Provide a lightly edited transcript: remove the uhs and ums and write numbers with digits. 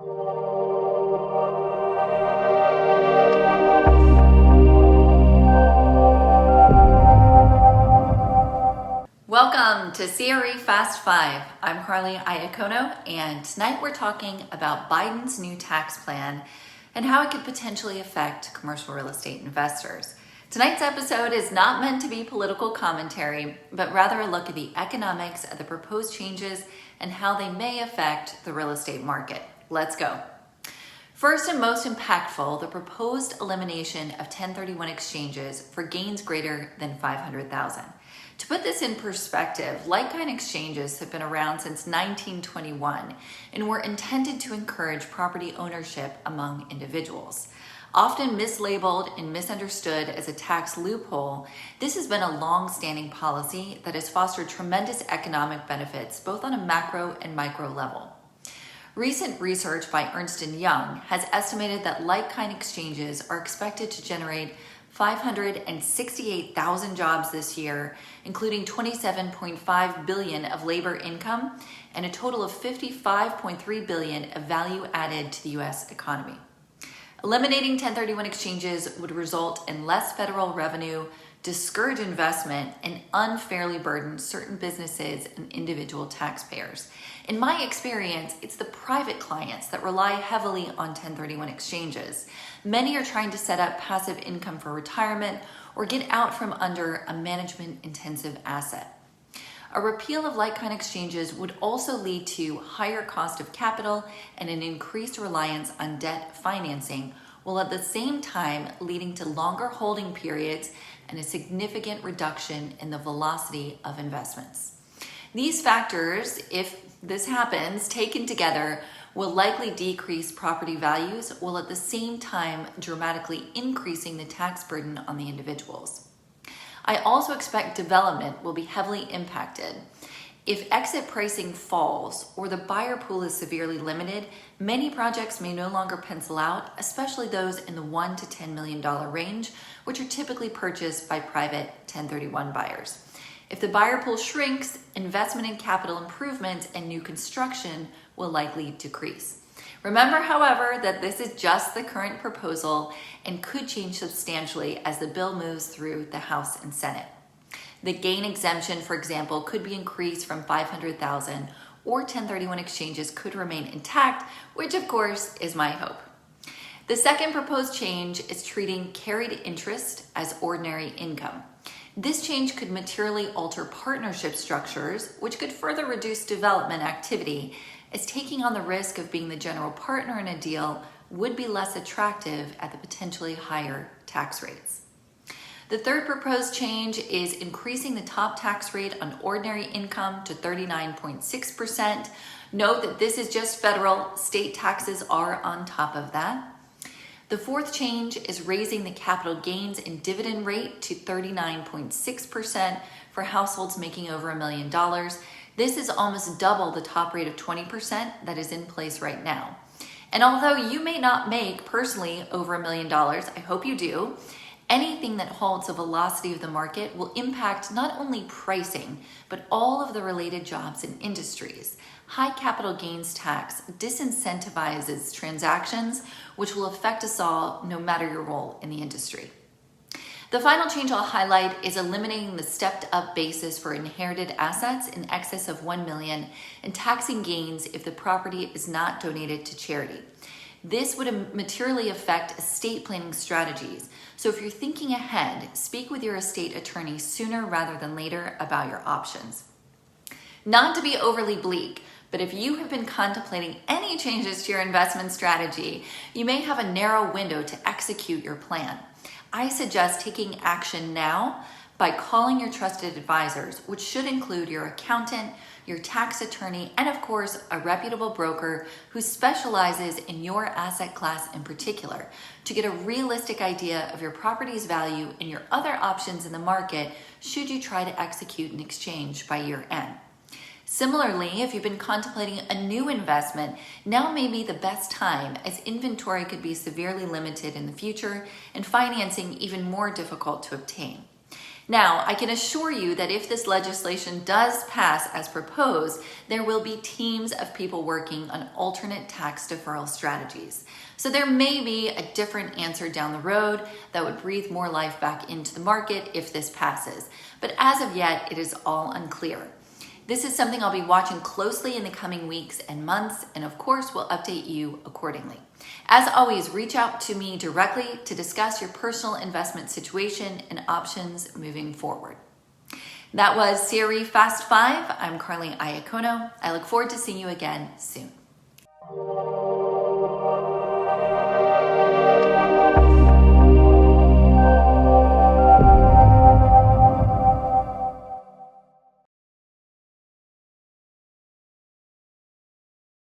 Welcome to CRE Fast 5. I'm Carly Iacono, and tonight we're talking about Biden's new tax plan and how it could potentially affect commercial real estate investors. Tonight's episode is not meant to be political commentary, but rather a look at the economics of the proposed changes and how they may affect the real estate market. Let's go. First and most impactful, the proposed elimination of 1031 exchanges for gains greater than $500,000. To put this in perspective, like-kind exchanges have been around since 1921 and were intended to encourage property ownership among individuals. Often mislabeled and misunderstood as a tax loophole, this has been a long-standing policy that has fostered tremendous economic benefits both on a macro and micro level. Recent research by Ernst & Young has estimated that like-kind exchanges are expected to generate 568,000 jobs this year, including $27.5 billion of labor income and a total of $55.3 billion of value added to the U.S. economy. Eliminating 1031 exchanges would result in less federal revenue, discourage investment, and unfairly burden certain businesses and individual taxpayers. In my experience, it's the private clients that rely heavily on 1031 exchanges. Many are trying to set up passive income for retirement or get out from under a management-intensive asset. A repeal of like-kind exchanges would also lead to higher cost of capital and an increased reliance on debt financing, while at the same time leading to longer holding periods and a significant reduction in the velocity of investments. These factors, if this happens, taken together, will likely decrease property values while at the same time dramatically increasing the tax burden on the individuals. I also expect development will be heavily impacted. If exit pricing falls or the buyer pool is severely limited, many projects may no longer pencil out, especially those in the $1 to $10 million range, which are typically purchased by private 1031 buyers. If the buyer pool shrinks, investment in capital improvements and new construction will likely decrease. Remember, however, that this is just the current proposal and could change substantially as the bill moves through the House and Senate. The gain exemption, for example, could be increased from $500,000, or 1031 exchanges could remain intact, which of course is my hope. The second proposed change is treating carried interest as ordinary income. This change could materially alter partnership structures, which could further reduce development activity, as taking on the risk of being the general partner in a deal would be less attractive at the potentially higher tax rates. The third proposed change is increasing the top tax rate on ordinary income to 39.6%. Note that this is just federal, state taxes are on top of that. The fourth change is raising the capital gains and dividend rate to 39.6% for households making over $1 million. This is almost double the top rate of 20% that is in place right now. And although you may not make personally over $1 million, I hope you do, anything that halts the velocity of the market will impact not only pricing, but all of the related jobs and industries. High capital gains tax disincentivizes transactions, which will affect us all no matter your role in the industry. The final change I'll highlight is eliminating the stepped-up basis for inherited assets in excess of $1 million and taxing gains if the property is not donated to charity. This would materially affect estate planning strategies. So if you're thinking ahead, speak with your estate attorney sooner rather than later about your options. Not to be overly bleak, but if you have been contemplating any changes to your investment strategy, you may have a narrow window to execute your plan. I suggest taking action now by calling your trusted advisors, which should include your accountant, your tax attorney, and of course, a reputable broker who specializes in your asset class in particular, to get a realistic idea of your property's value and your other options in the market should you try to execute an exchange by year end. Similarly, if you've been contemplating a new investment, now may be the best time, as inventory could be severely limited in the future and financing even more difficult to obtain. Now, I can assure you that if this legislation does pass as proposed, there will be teams of people working on alternate tax deferral strategies. So there may be a different answer down the road that would breathe more life back into the market if this passes. But as of yet, it is all unclear. This is something I'll be watching closely in the coming weeks and months, and of course, we'll update you accordingly. As always, reach out to me directly to discuss your personal investment situation and options moving forward. That was CRE Fast 5. I'm Carly Iacono. I look forward to seeing you again soon.